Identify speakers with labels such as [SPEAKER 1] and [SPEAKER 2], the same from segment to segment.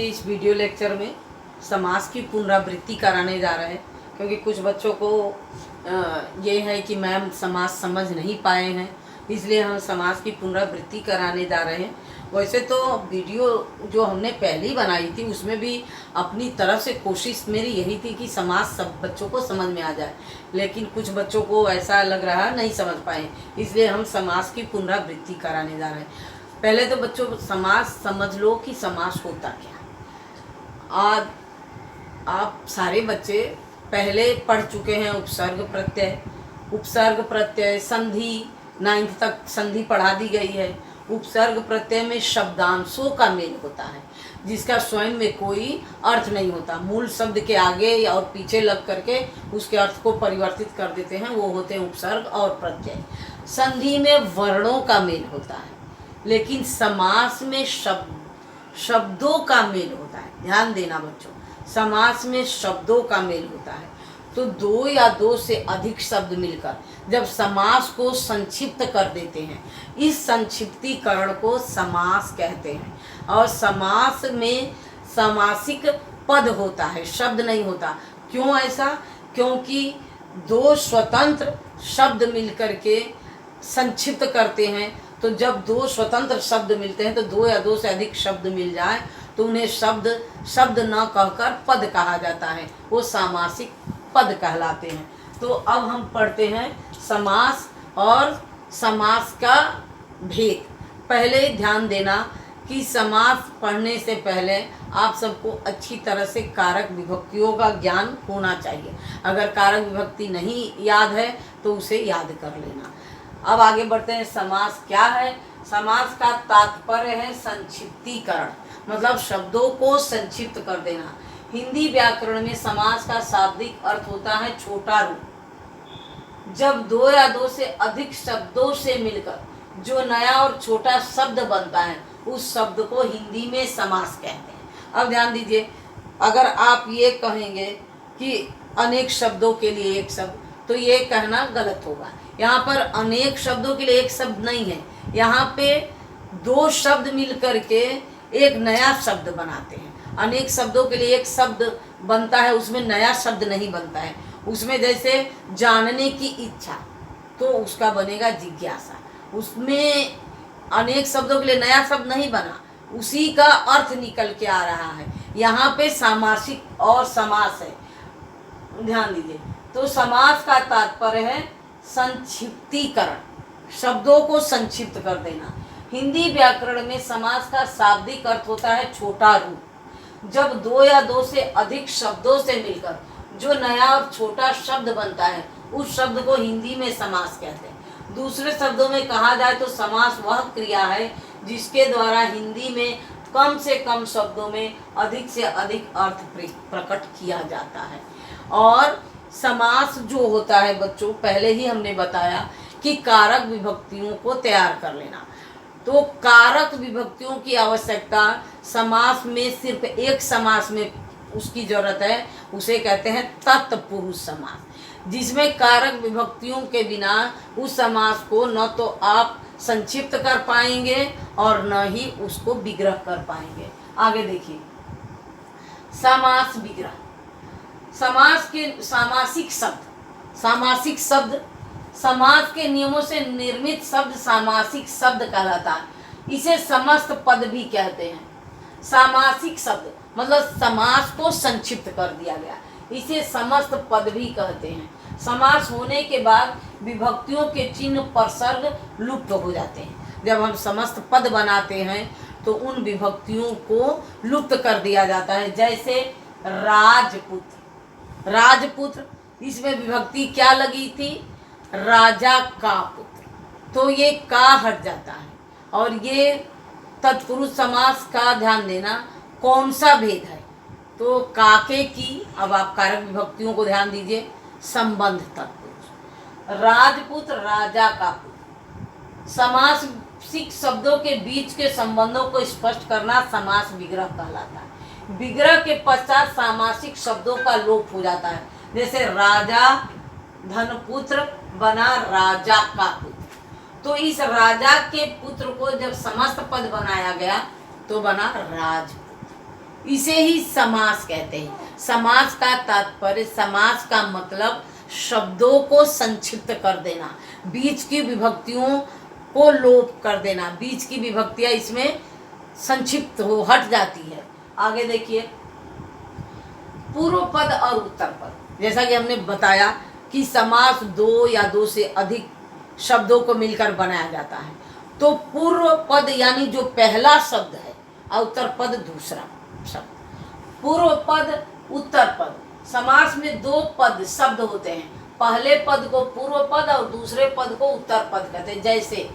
[SPEAKER 1] के इस video lecture में समास की पुनरावृत्ति कराने जा रहे हैं, क्योंकि कुछ बच्चों को ये है कि मैम समास समझ नहीं पाए हैं, इसलिए हम समास की पुनरावृत्ति कराने जा रहे हैं। वैसे तो वीडियो जो हमने पहले ही बनाई थी उसमें भी अपनी तरफ से कोशिश मेरी यही थी कि समास सब बच्चों को समझ में आ जाए, लेकिन कुछ बच्चों को ऐसा लग रहा नहीं समझ पाए, इसलिए हम समास की पुनरावृत्ति कराने जा रहे हैं। पहले तो बच्चों समास समझ लो कि समास होता क्या। आज आप सारे बच्चे पहले पढ़ चुके हैं उपसर्ग प्रत्यय संधि, 9th तक संधि पढ़ा दी गई है। उपसर्ग प्रत्यय में शब्दांशों का मेल होता है जिसका स्वयं में कोई अर्थ नहीं होता, मूल शब्द के आगे और पीछे लग करके उसके अर्थ को परिवर्तित कर देते हैं, वो होते हैं उपसर्ग और प्रत्यय। संधि में वर्णों का मेल होता है, लेकिन समास में शब्दों का मेल होता है। ध्यान देना बच्चों, समास में शब्दों का मेल होता है। तो दो या दो से अधिक शब्द मिलकर जब समास को संक्षिप्त कर देते हैं, इस संक्षिप्तीकरण को समास कहते हैं। और समास में समासिक पद होता है, शब्द नहीं होता। क्यों ऐसा? क्योंकि दो स्वतंत्र शब्द मिलकर के संक्षिप्त करते हैं। तो जब दो स्वतंत्र शब्द मिलते हैं, तो दो या दो से अधिक शब्द मिल जाए तो उन्हें शब्द न कहकर पद कहा जाता है, वो सामासिक पद कहलाते हैं। तो अब हम पढ़ते हैं समास और समास का भेद। पहले ध्यान देना कि समास पढ़ने से पहले आप सबको अच्छी तरह से कारक विभक्तियों का ज्ञान होना चाहिए। अगर कारक विभक्ति नहीं याद है तो उसे याद कर लेना। अब आगे बढ़ते हैं। समास क्या है? समास का तात्पर्य है संक्षिप्तीकरण, मतलब शब्दों को संक्षिप्त कर देना। हिंदी व्याकरण में समास का शाब्दिक अर्थ होता है छोटा रूप। जब दो या दो से अधिक शब्दों से मिलकर जो नया और छोटा शब्द बनता है, उस शब्द को हिंदी में समास कहते हैं। अब ध्यान दीजिए, अगर आप ये कहेंगे कि अनेक शब्दों के लिए एक शब्द, तो ये कहना गलत होगा। यहाँ पर अनेक शब्दों के लिए एक शब्द नहीं है, यहाँ पे दो शब्द मिलकर के एक नया शब्द बनाते हैं। अनेक शब्दों के लिए एक शब्द बनता है, उसमें नया शब्द नहीं बनता है। उसमें जैसे जानने की इच्छा, तो उसका बनेगा जिज्ञासा। उसमें अनेक शब्दों के लिए नया शब्द नहीं बना, उसी का अर्थ निकल के आ रहा है। यहाँ पे सामासिक और समास है, ध्यान दीजिए। तो समास का तात्पर्य है संक्षिप्तीकरण, शब्दों को संक्षिप्त कर देना। हिंदी व्याकरण में समास का शाब्दिक अर्थ होता है छोटा रूप। जब दो या दो से अधिक शब्दों से मिलकर जो नया और छोटा शब्द बनता है, उस शब्द को हिंदी में समास कहते हैं। दूसरे शब्दों में कहा जाए तो समास वह क्रिया है जिसके द्वारा हिंदी में कम से कम शब्दों में अधिक से अधिक अर्थ प्रकट किया जाता है। और समास जो होता है बच्चों, पहले ही हमने बताया कि कारक विभक्तियों को तैयार कर लेना। तो कारक विभक्तियों की आवश्यकता समास में सिर्फ एक समास में उसकी जरूरत है, उसे कहते हैं तत्पुरुष समास, जिसमें कारक विभक्तियों के बिना उस समास को न तो आप संक्षिप्त कर पाएंगे और न ही उसको विग्रह कर पाएंगे। आगे देखिए, समास विग्रह। समास के सामासिक शब्द समास के नियमों से निर्मित शब्द सामासिक शब्द कहलाता है। इसे समस्त पद भी कहते हैं। सामासिक शब्द मतलब समास को संक्षिप्त कर दिया गया, इसे समस्त पद भी कहते हैं। समास होने के बाद विभक्तियों के चिन्ह प्रसर्ग लुप्त हो जाते हैं। जब हम समस्त पद बनाते हैं तो उन विभक्तियों को लुप्त कर दिया जाता है। जैसे राजपुत्र, इसमें विभक्ति क्या लगी थी? राजा का पुत्र, तो ये का हट जाता है। और ये तत्पुरुष समास का ध्यान देना कौन सा भेद है? तो काके की, अब आप कारक विभक्तियों को ध्यान दीजिए, संबंध तत्पुरुष। राजपुत्र, राजा का पुत्र, समासिक शब्दों के बीच के संबंधों को स्पष्ट करना समास विग्रह कहलाता है। विग्रह के पश्चात सामासिक शब्दों का लोप हो जाता है। जैसे राजा धनपुत्र बना राजा का पुत्र, तो इस राजा के पुत्र को जब समस्त पद बनाया गया तो बना राजपुत्र। इसे ही समास कहते हैं। समास का तात्पर्य, समास का मतलब शब्दों को संक्षिप्त कर देना, बीच की विभक्तियों को लोप कर देना, बीच की विभक्तियां इसमें संक्षिप्त हो हट जाती है। आगे देखिए, पूर्व पद और उत्तर पद। जैसा कि हमने बताया कि समास दो या दो से अधिक शब्दों को मिलकर बनाया जाता है। तो पूर्व पद यानी जो पहला शब्द है और उत्तर पद दूसरा शब्द। पूर्व पद, उत्तर पद। समास में दो पद शब्द होते हैं, पहले पद को पूर्व पद और दूसरे पद को उत्तर पद कहते हैं। जैसे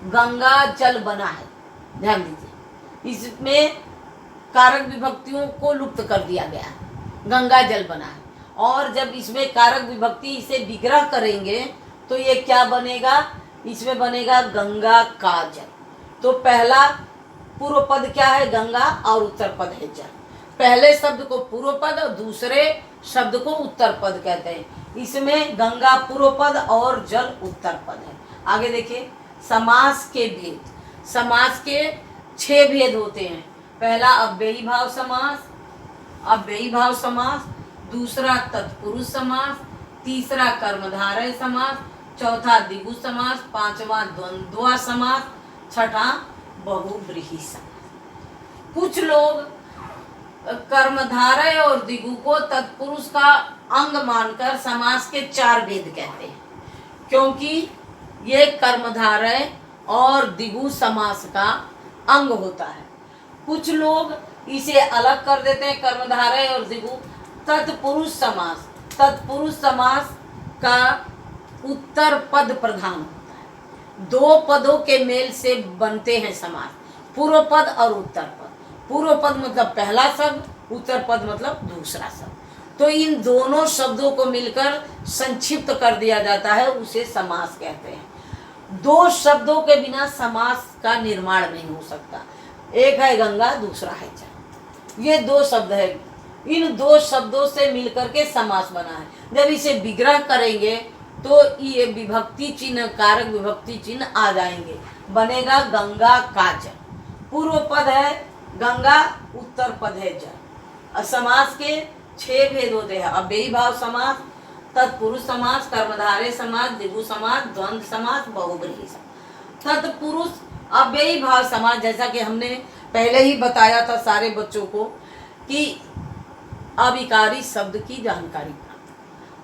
[SPEAKER 1] गंगा जल बना है, ध्यान दीजिए, इसमें कारक विभक्तियों को लुप्त कर दिया गया है, गंगा जल बना है। और जब इसमें कारक विभक्ति इसे विग्रह करेंगे तो ये क्या बनेगा, इसमें बनेगा गंगा का जल। तो पहला पूर्व पद क्या है, गंगा, और उत्तर पद है जल। पहले शब्द को पूर्व पद और दूसरे शब्द को उत्तर पद कहते हैं। इसमें गंगा पूर्व पद और जल उत्तर पद है। आगे देखिए, समास के भेद। समास के 6 भेद होते हैं। पहला अव्ययी भाव समास, अव्ययी भाव समास। दूसरा तत्पुरुष समास। तीसरा कर्मधारय समास। चौथा द्विगु समास। पांचवा द्वंद्व समास। छठा बहुव्रीहि समास। कुछ लोग कर्मधारय और द्विगु को तत्पुरुष का अंग मानकर समास के 4 भेद कहते हैं, क्योंकि ये कर्मधारय और द्विगु समास का अंग होता है। कुछ लोग इसे अलग कर देते हैं, कर्मधारय और द्विगु। तत्पुरुष समास, तत्पुरुष समास का उत्तर पद प्रधान होता है। 2 पदों के मेल से बनते हैं समास, पूर्व पद और उत्तर पद। पूर्व पद मतलब पहला शब्द, उत्तर पद मतलब दूसरा शब्द। तो इन दोनों शब्दों को मिलकर संक्षिप्त कर दिया जाता है, उसे समास कहते हैं। 2 शब्दों के बिना समास का निर्माण नहीं हो सकता। एक है गंगा, दूसरा है जल। ये 2 शब्द है, इन 2 शब्दों से मिलकर के समास बना है। जब इसे विग्रह करेंगे तो ये विभक्ति चिन्ह, कारक विभक्ति चिन्ह आ जाएंगे, बनेगा गंगा का जल। पूर्व पद है गंगा, उत्तर पद है जल। समास के 6 भेद होते हैं, अव्ययी भाव समास, तत्पुरुष समास, कर्मधारय समास, द्विगु समास, द्वंद्व समास, बहुव्रीहि समास। तत्पुरुष अव्ययी भाव समास, जैसा कि हमने पहले ही बताया था सारे बच्चों को कि अविकारी शब्द की जानकारी,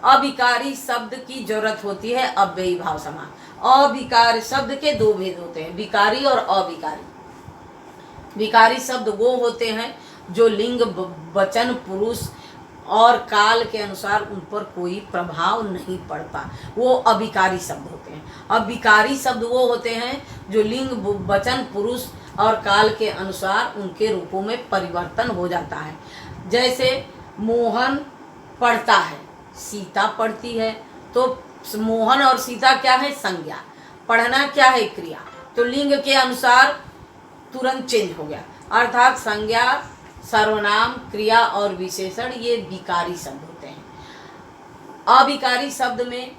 [SPEAKER 1] अविकारी शब्द की जरूरत होती है अव्ययी भाव समास। अविकारी शब्द के 2 भेद होते हैं, विकारी और अविकारी। विकारी शब्द वो होते हैं जो लिंग, वचन, पुरुष और काल के अनुसार उन पर कोई प्रभाव नहीं पड़ता, वो अविकारी शब्द होते हैं। अब विकारी शब्द वो होते हैं जो लिंग, वचन, पुरुष और काल के अनुसार उनके रूपों में परिवर्तन हो जाता है। जैसे मोहन पढ़ता है, सीता पढ़ती है, तो मोहन और सीता क्या है, संज्ञा। पढ़ना क्या है, क्रिया। तो लिंग के अनुसार तुरंत चेंज हो गया, अर्थात संज्ञा, सर्वनाम, क्रिया और विशेषण ये विकारी शब्द होते हैं। अविकारी शब्द में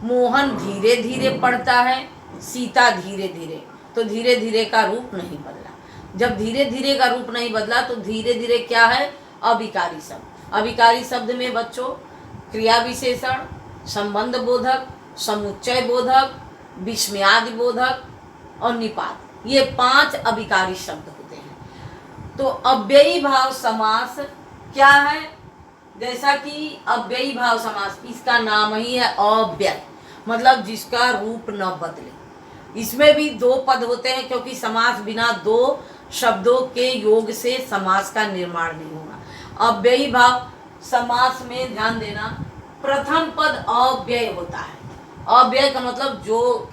[SPEAKER 1] मोहन धीरे धीरे पढ़ता है, सीता धीरे धीरे, तो धीरे धीरे का रूप नहीं बदला। जब धीरे धीरे का रूप नहीं बदला तो धीरे धीरे क्या है, अविकारी शब्द। अविकारी शब्द में बच्चों क्रिया विशेषण, संबंध बोधक, समुच्चय बोधक, विस्मयादि बोधक और निपात, ये 5 अविकारी शब्द होते हैं। तो अव्ययी भाव समास क्या है, जैसा कि अव्ययी भाव समास, इसका नाम ही है अव्यय, मतलब जिसका रूप न बदले। इसमें भी 2 पद होते हैं, क्योंकि समास बिना 2 शब्दों के योग से समास का निर्माण नहीं होगा। अव्ययी भाव समास में ध्यान देना, प्रथम पद अव्यय होता है। अव्यय का मतलब जो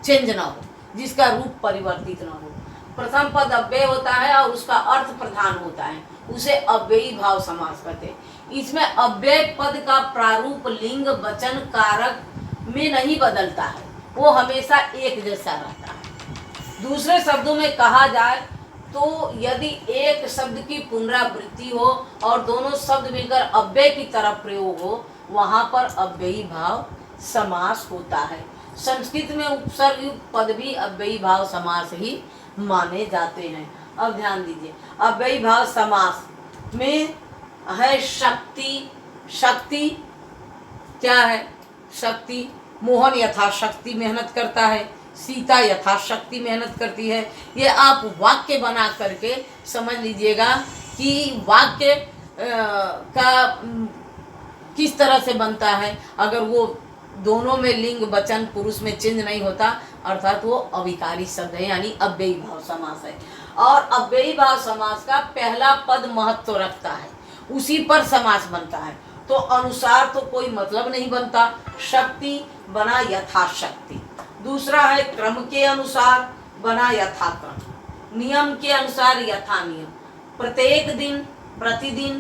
[SPEAKER 1] चेंज ना हो, जिसका रूप परिवर्तित ना हो। प्रथम पद अव्यय होता है और उसका अर्थ प्रधान होता है, उसे अव्ययी भाव समास कहते हैं। इसमें अव्यय पद का प्रारूप लिंग, वचन, कारक में नहीं बदलता है, वो हमेशा एक जैसा रहता है। दूसरे शब्दों में कहा जाए तो यदि एक शब्द की पुनरावृत्ति हो और दोनों शब्द मिलकर अव्यय की तरफ प्रयोग हो, वहाँ पर अव्ययी भाव समास होता है। संस्कृत में उपसर्ग युक्त पद भी अव्ययी भाव समास ही माने जाते हैं। अब ध्यान दीजिए, अव्ययी भाव समास में है शक्ति। शक्ति क्या है? शक्ति, मोहन यथाशक्ति मेहनत करता है, सीता यथाशक्ति मेहनत करती है। ये आप वाक्य बना करके समझ लीजिएगा कि वाक्य का किस तरह से बनता है। अगर वो दोनों में लिंग वचन पुरुष में चेंज नहीं होता, अर्थात वो अविकारी शब्द है, यानी अव्ययी भाव समास है। और अव्ययी भाव समास का पहला पद महत्व रखता है, उसी पर समास बनता है। तो अनुसार तो कोई मतलब नहीं बनता, शक्ति बना यथाशक्ति। दूसरा है क्रम के अनुसार बना यथाक्रम, नियम के अनुसार यथा नियम। प्रत्येक दिन, प्रतिदिन,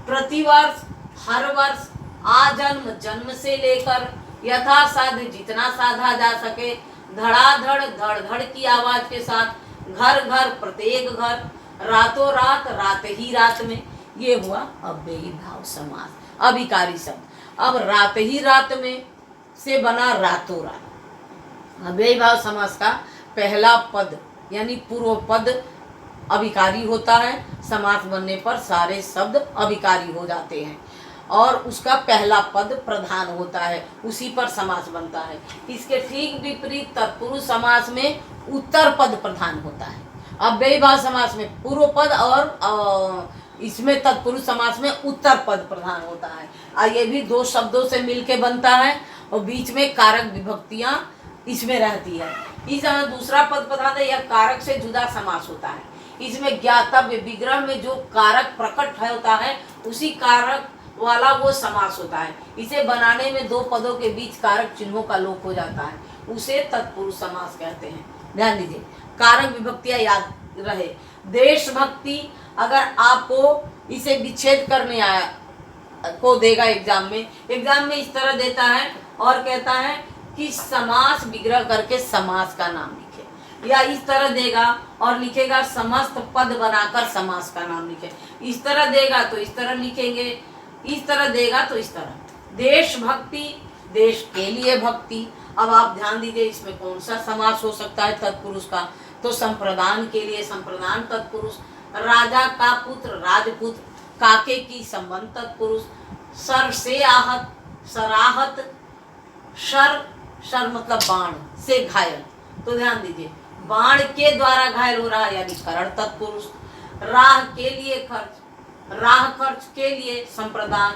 [SPEAKER 1] प्रतिवर्ष, हर वर्ष, आजन्म, जन्म से लेकर यथासाध्य जितना साधा जा सके, धड़ाधड़, धड़ धड़ की आवाज के साथ, घर घर, प्रत्येक घर, रातों रात, रात ही रात में। ये हुआ अव्ययी भाव समास, अभिकारी शब्द। अब रात ही रात में से बना रातों रात। अव्ययी भाव समास का पहला पद यानी पूर्व पद अभिकारी होता है। समास बनने पर सारे शब्द अभिकारी हो जाते हैं और उसका पहला पद प्रधान होता है, उसी पर समास बनता है। इसके ठीक विपरीत तत्पुरुष समास में उत्तर पद प्रधान होता है। अव्ययी भाव समास में पूर्व पद और इसमें तत्पुरुष समास में उत्तर पद प्रधान होता है। और ये भी दो शब्दों से मिलके बनता है और बीच में कारक विभक्तियां इसमें रहती है। इस समय दूसरा पद प्रधान है, यह कारक से जुदा समास होता है। इसमें ज्ञातव्य विग्रह में जो कारक प्रकट होता है उसी कारक वाला वो समास होता है। इसे बनाने में दो पदों के बीच कारक चिन्हों का लोप हो जाता है, उसे तत्पुरुष समास कहते हैं। ध्यान दीजिए, कारक विभक्तियां याद रहे। देशभक्ति, अगर आपको इसे विच्छेद करने आया को देगा एग्जाम में इस तरह देता है और कहता है कि समास विग्रह करके समास का नाम लिखे, या इस तरह देगा और लिखेगा समस्त पद बनाकर समास का नाम लिखे। इस तरह देगा तो इस तरह लिखेंगे, इस तरह देगा तो इस तरह। देशभक्ति, देश के लिए भक्ति। अब आप ध्यान दीजिए इसमें कौन सा समास हो सकता है तत्पुरुष का, तो संप्रदान के लिए संप्रदान तत्पुरुष, राजा का पुत्र राजपुत्र, काके की संबंध तत्पुरुष, सर से आहत सराहत, शर मतलब बाण से घायल, तो ध्यान दीजिए बाण के द्वारा घायल हो रहा है यानी करण तत्पुरुष। राह के लिए खर्च, राह खर्च के लिए संप्रदान।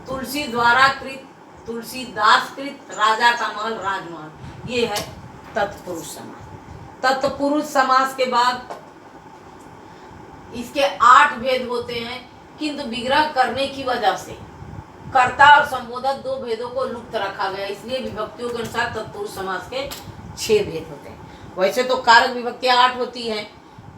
[SPEAKER 1] तुलसी द्वारा कृत, तुलसीदास कृत, राजा का महल राजमहल, ये है तत्पुरुष समास। तत्पुरुष समास के बाद इसके 8 भेद होते हैं, किंतु विग्रह करने की वजह से कर्ता और संबोधक 2 भेदों को लुप्त रखा गया, इसलिए विभक्तियों के अनुसार तत्पुरुष समास के 6 भेद होते हैं। वैसे तो कारक विभक्तियां 8 होती हैं।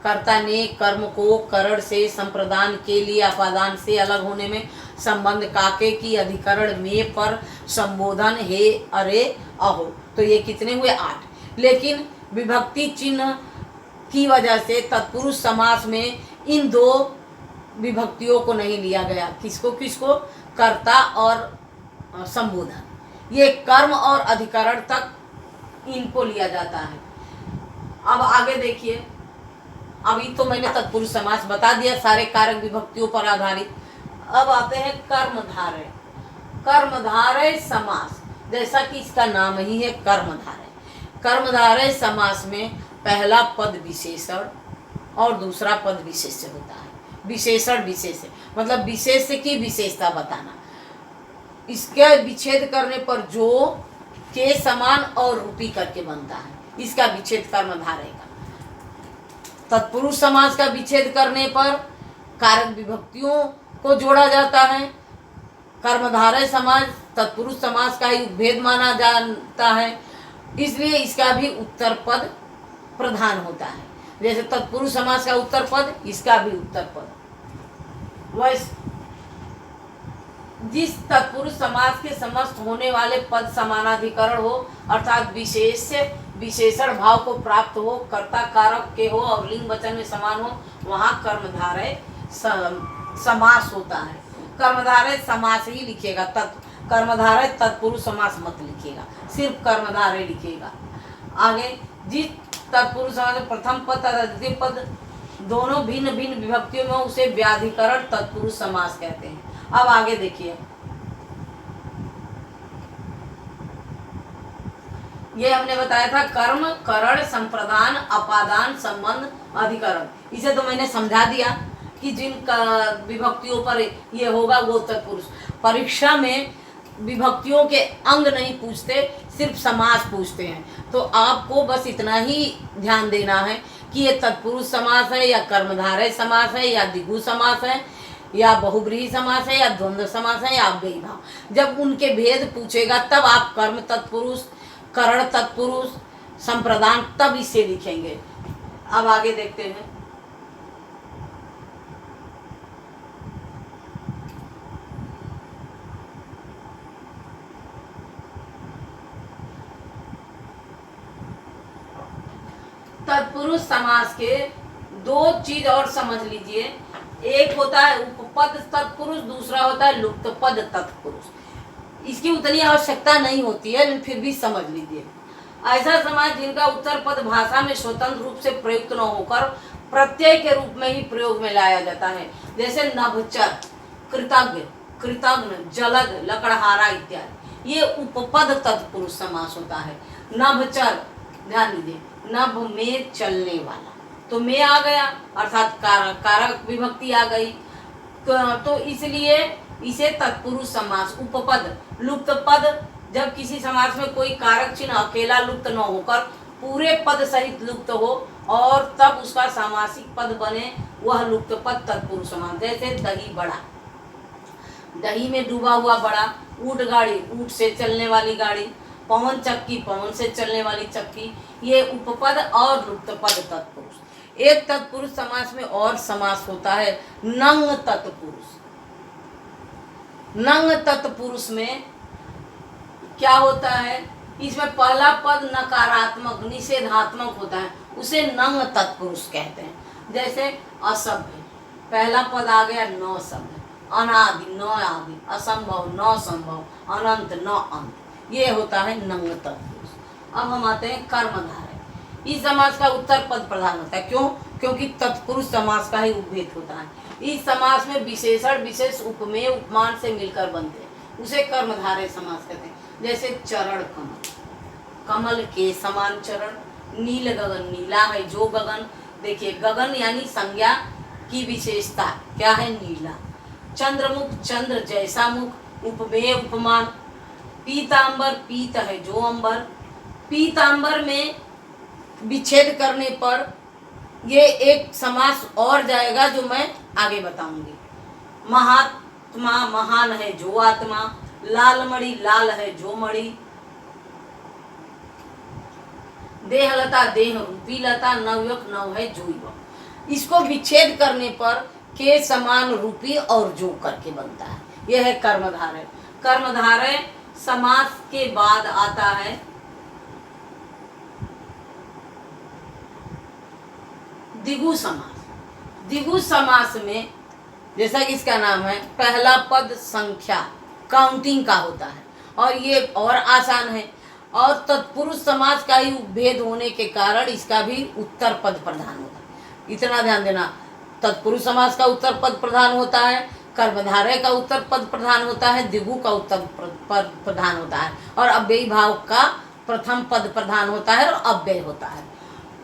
[SPEAKER 1] कर्ता ने कर्म को करण से, संप्रदान के लिए अपादान से अलग होने में, संबंध काके की अधिकरण में पर, संबोधन हे अरे अहो, तो ये कितने हुए 8। लेकिन विभक्ति चिन्ह की वजह से तत्पुरुष समास में इन 2 विभक्तियों को नहीं लिया गया। किसको किसको? कर्ता और संबोधन। ये कर्म और अधिकरण तक इनको लिया जाता है। अब आगे देखिए, अभी तो मैंने तत्पुरुष समास बता दिया सारे कारक विभक्तियों पर आधारित। अब आते हैं कर्मधारय। कर्मधारय समास, जैसा कि इसका नाम ही है कर्मधारय। कर्मधारय समास में पहला पद विशेषण और दूसरा पद विशेष्य होता है। विशेषण विशेष्य मतलब विशेष्य की विशेषता बताना। इसके विच्छेद करने पर जो के समान और रूपी करके बनता है, इसका विच्छेद कर्मधारय का। तत्पुरुष समास का विच्छेद करने पर कारक विभक्तियों को जोड़ा जाता है। कर्मधारय समास तत्पुरुष समास का ही उपभेद माना जाता है, इसलिए इसका भी उत्तर पद प्रधान होता है। जैसे तत्पुरुष समास का उत्तर पद, इसका भी उत्तर पद। वैसे जिस तत्पुरुष समास के समस्त होने वाले पद समानाधिकरण हो, अर्थात विशेषण भाव को प्राप्त हो, कर्ता कारक के हो और लिंग वचन में समान हो, वहाँ कर्मधारय समास होता है। कर्मधारय समास ही लिखेगा, कर्मधारय तत्पुरुष समास मत लिखेगा, सिर्फ कर्मधारय लिखेगा। आगे जिस तत्पुरुष समास में प्रथम पद तथा द्वितीय पद दोनों भिन्न भिन्न विभक्तियों में उसे व्याधिकरण तत्पुरुष समास कहते हैं। अब आगे देखिए, ये हमने बताया था कर्म, करण, संप्रदान, अपादान, संबंध, अधिकरण। इसे तो मैंने समझा दिया कि जिन विभक्तियों पर ये होगा वो तत्पुरुष। परीक्षा में विभक्तियों के अंग नहीं पूछते, सिर्फ समास पूछते हैं। तो आपको बस इतना ही ध्यान देना है कि ये तत्पुरुष समास है या कर्मधारय समास है या द्विगु समास है या बहुब्रीहि समास है या द्वंद्व समास है या अव्ययी भाव। जब उनके भेद पूछेगा तब आप कर्म तत्पुरुष, करण तत्पुरुष, संप्रदान तब इसे लिखेंगे। अब आगे देखते हैं। तत्पुरुष समास के दो चीज और समझ लीजिए। एक होता है उपपद तत्पुरुष, दूसरा होता है लुप्त पद तत्पुरुष। इसकी उतनी आवश्यकता नहीं होती है, लेकिन फिर भी समझ लीजिए। ऐसा समास जिनका उत्तर पद भाषा में स्वतंत्र रूप से प्रयुक्त न होकर प्रत्यय के रूप में ही प्रयोग में लाया जाता है, जैसे नभचर, कृतज्ञ, कृतज्ञ, जलद, लकड़हारा इत्यादि। ये उपपद तत्पुरुष समास होता है। नभचर, ध्यान दीजिए, नभ में चलने वाला, तो में आ गया अर्थात कारक विभक्ति आ गई, तो इसलिए इसे तत्पुरुष समास। उपपद, लुप्त पद, जब किसी समास में कोई कारक चिन्ह अकेला लुप्त न होकर पूरे पद सहित लुप्त हो और तब उसका सामासिक पद बने, वह लुप्त पद तत्पुरुष समास। जैसे दही बड़ा, दही में डूबा हुआ बड़ा, ऊंट गाड़ी, ऊंट से चलने वाली गाड़ी, पवन चक्की, पवन से चलने वाली चक्की। ये उपपद और लुप्त पद तत्पुरुष। एक तत्पुरुष समास में और समास होता है नंग तत्पुरुष। नंग तत्पुरुष में क्या होता है, इसमें पहला पद नकारात्मक निषेधात्मक होता है, उसे नंग तत्पुरुष कहते हैं। जैसे असभ्य, पहला पद आ गया न सभ्य, अनादि न आदि, असंभव न संभव, अनंत न अंत, ये होता है नंग तत्पुरुष। अब हम आते हैं कर्मधारय। इस समास का उत्तर पद प्रधान होता है। क्यों? क्योंकि तत्पुरुष समास का ही उपभेद होता है। इस समास में विशेषण विशेष उपमेय उपमान से मिलकर बनते हैं, उसे कर्मधारय समास कहते हैं। जैसे चरण कमल, कमल के समान चरण। नील गगन, नीला है जो गगन, देखिए गगन यानी संज्ञा की विशेषता क्या है, नीला। चंद्रमुख, चंद्र जैसा मुख, उपमेय उपमान। पीतांबर, पीत है जो अंबर। पीतांबर में विच्छेद करने पर ये एक समास और जाएगा जो मैं आगे बताऊंगी। महात्मा, महान है जो आत्मा। लाल मणि, लाल है जो मणि। देहलता, देह रूपी लता। नवयुवक, नव है जो युवक। इसको विच्छेद करने पर के समान रूपी और जो करके बनता है, यह है कर्मधारय। कर्मधारय समास के बाद आता है द्विगु समास। द्विगु समास में जैसा कि इसका नाम है, पहला पद संख्या काउंटिंग का होता है और ये और आसान है, और तत्पुरुष समास का ही उपभेद होने के कारण इसका भी उत्तर पद प्रधान होता है। इतना ध्यान देना, तत्पुरुष समास का उत्तर पद प्रधान होता है, कर्मधारय का उत्तर पद प्रधान होता है, द्विगु का उत्तर पद प्रधान होता है, और अव्ययी भाव का प्रथम पद प्रधान होता है और अव्यय होता है।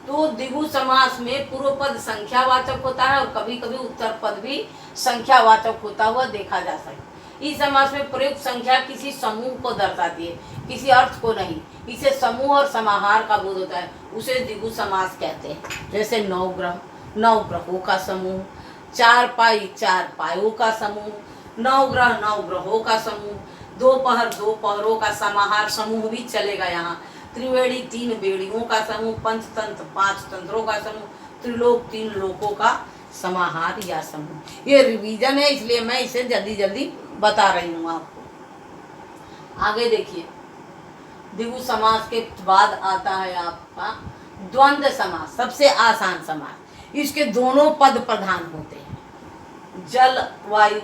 [SPEAKER 1] तो द्विगु समास में पूर्व पद संख्यावाचक होता है और कभी कभी उत्तर पद भी संख्यावाचक होता हुआ देखा जा सकता है। इस समास में प्रयुक्त संख्या किसी समूह को दर्शाती है, किसी अर्थ को नहीं। इसे समूह और समाहार का बोध होता है, उसे द्विगु समास कहते हैं। जैसे नवग्रह, नौ ग्रहों का समूह। चारपाई, चार पायों का समूह। नवग्रह, नौ ग्रहों का समूह। दोपहर, दो पहरों का समाहार समूह भी चलेगा यहाँ। त्रिवेणी, तीन बेड़ियों का समूह। पंचतंत्र, पांच तंत्रों का समूह। त्रिलोक, तीन लोकों का समाहार या समूह। ये रिवीजन है, इसलिए मैं इसे जल्दी जल्दी बता रही हूँ आपको। आगे देखिए, द्विगु समास के बाद आता है आपका द्वंद्व समास, सबसे आसान समास। इसके दोनों पद प्रधान होते हैं। जल वायु,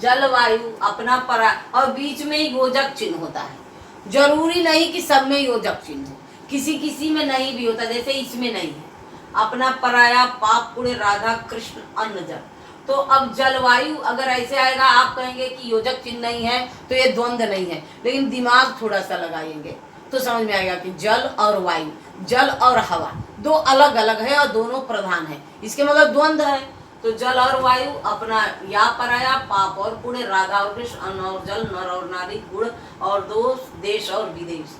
[SPEAKER 1] जल वायु अपना परा, और बीच में ही योजक चिन्ह होता है। जरूरी नहीं कि सब में योजक चिन्ह हो, किसी किसी में नहीं भी होता, जैसे इसमें नहीं है। अपना पराया पाप पुण्य राधा कृष्ण अन्न जल। तो अब जलवायु अगर ऐसे आएगा, आप कहेंगे कि योजक चिन्ह नहीं है तो ये द्वंद्व नहीं है, लेकिन दिमाग थोड़ा सा लगाएंगे तो समझ में आएगा कि जल और वायु, जल और हवा दो अलग अलग है और दोनों प्रधान है, इसके मतलब द्वंद्व है। तो जल और वायु अपना या पराया पाप और पुण्य राधा और कृष्ण अन्न और जल नर और नारी गुण और दोष देश और विदेश।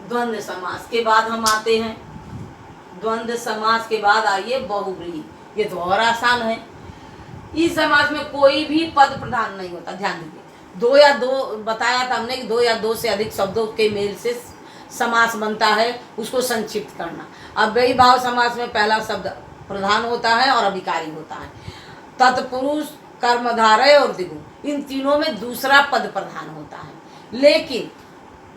[SPEAKER 1] द्वंद्व समास के बाद हम आते हैं, द्वंद्व समास के बाद आइए बहुव्रीहि। ये तो और आसान है। इस समाज में कोई भी पद प्रधान नहीं होता, ध्यान दीजिए। दो या दो बताया था हमने कि दो या दो से अधिक शब्दों के मेल से समास बनता है, उसको संक्षिप्त करना। अब वही भाव समास में पहला शब्द प्रधान होता है और अभिकारी होता है। तत्पुरुष, कर्मधारय और द्विगु, इन तीनों में दूसरा पद प्रधान होता है। लेकिन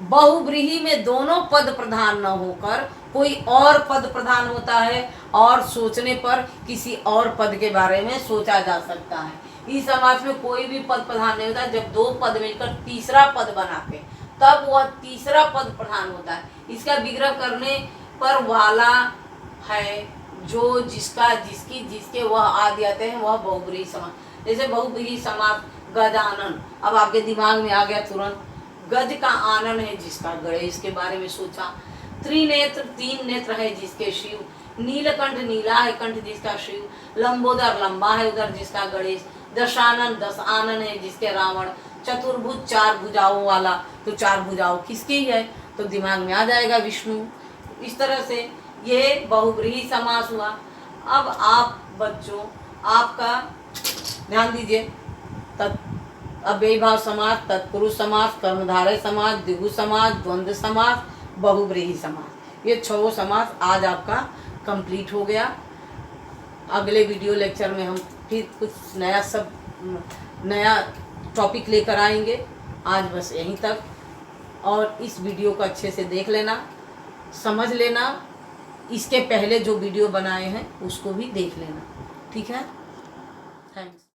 [SPEAKER 1] बहुव्रीहि में दोनों पद प्रधान न होकर कोई और पद प्रधान होता है और सोचने पर किसी और पद के बारे में सोचा जा सकता है। इस समास में कोई भी पद प्रधान नहीं होता। जब दो पद मिलकर तीसरा पद बनाते तब वह तीसरा पद प्रधान होता है। इसका विग्रह करने पर वाला है जो, जिसका, जिसकी, जिसके वह आदि आते हैं, वह बहुव्रीहि समास। जैसे बहुव्रीहि समास गजानन, अब आपके दिमाग में आ गया तुरंत। गज का आनन है जिसका, गणेश के बारे में सोचा। त्रिनेत्र, तीन नेत्र है जिसके शिव। नीलकंठ, नीला है कंठ जिसका शिव। लंबोदर, लंबा है उधर जिसका गणेश। दशानन, दस आनन है जिसके रावण। चतुर्भुज, चार भुजाओं वाला, तो चार भुजाओं किसकी है, तो दिमाग में आ जाएगा विष्णु। इस तरह से ये बहुव्रीहि समास हुआ। अब आप बच्चों, आपका ध्यान दीजिए। अव्ययीभाव समास, तत्पुरुष समास, कर्मधारय समास, द्विगु समास, द्वंद्व समास, बहुव्रीहि समास, ये 6 समास आज आपका कंप्लीट हो गया। अगले वीडियो लेक्चर में हम फिर कुछ नया टॉपिक लेकर आएंगे। आज बस यहीं तक, और इस वीडियो को अच्छे से देख लेना, समझ लेना। इसके पहले जो वीडियो बनाए हैं उसको भी देख लेना, ठीक है। थैंक्स।